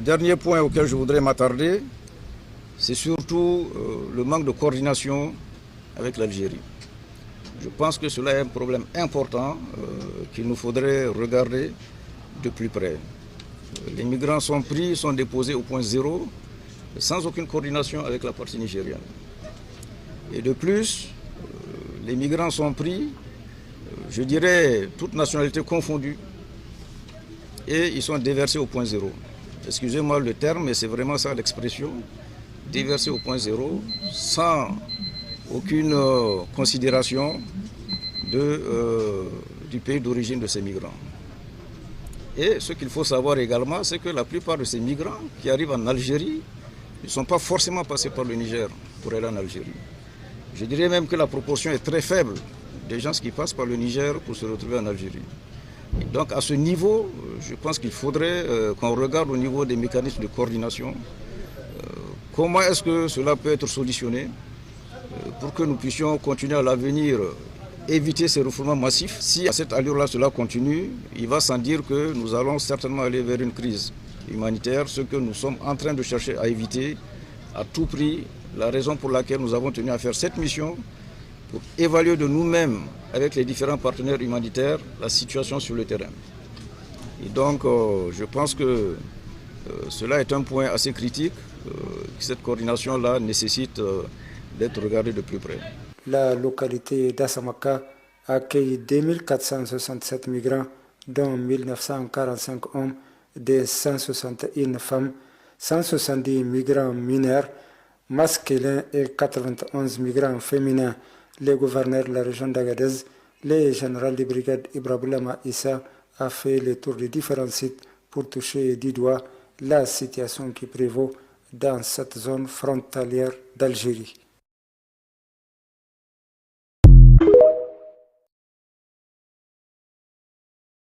Le dernier point auquel je voudrais m'attarder, c'est surtout le manque de coordination avec l'Algérie. Je pense que cela est un problème important qu'il nous faudrait regarder de plus près. Les migrants sont pris, sont déposés au point zéro, sans aucune coordination avec la partie nigérienne. Et de plus, les migrants sont pris, je dirais, toutes nationalités confondues, et ils sont déversés au point zéro. Excusez-moi le terme, mais c'est vraiment ça l'expression, déversés au point zéro, sans aucune considération du pays d'origine de ces migrants. Et ce qu'il faut savoir également, c'est que la plupart de ces migrants qui arrivent en Algérie ne sont pas forcément passés par le Niger pour aller en Algérie. Je dirais même que la proportion est très faible des gens qui passent par le Niger pour se retrouver en Algérie. Et donc à ce niveau, je pense qu'il faudrait qu'on regarde au niveau des mécanismes de coordination, comment est-ce que cela peut être solutionné pour que nous puissions continuer à l'avenir éviter ces refoulements massifs. Si à cette allure-là cela continue, il va sans dire que nous allons certainement aller vers une crise humanitaire, ce que nous sommes en train de chercher à éviter à tout prix. La raison pour laquelle nous avons tenu à faire cette mission, pour évaluer de nous-mêmes, avec les différents partenaires humanitaires, la situation sur le terrain. Et donc, je pense que cela est un point assez critique, que cette coordination-là nécessite d'être regardée de plus près. La localité d'Assamaka accueille 2467 migrants, dont 1945 hommes, de 161 femmes, 170 migrants mineurs, masculins et 91 migrants féminins. Le gouverneur de la région d'Agadez, le général de brigade Ibrahima Issa, a fait le tour de différents sites pour toucher du doigt la situation qui prévaut dans cette zone frontalière d'Algérie.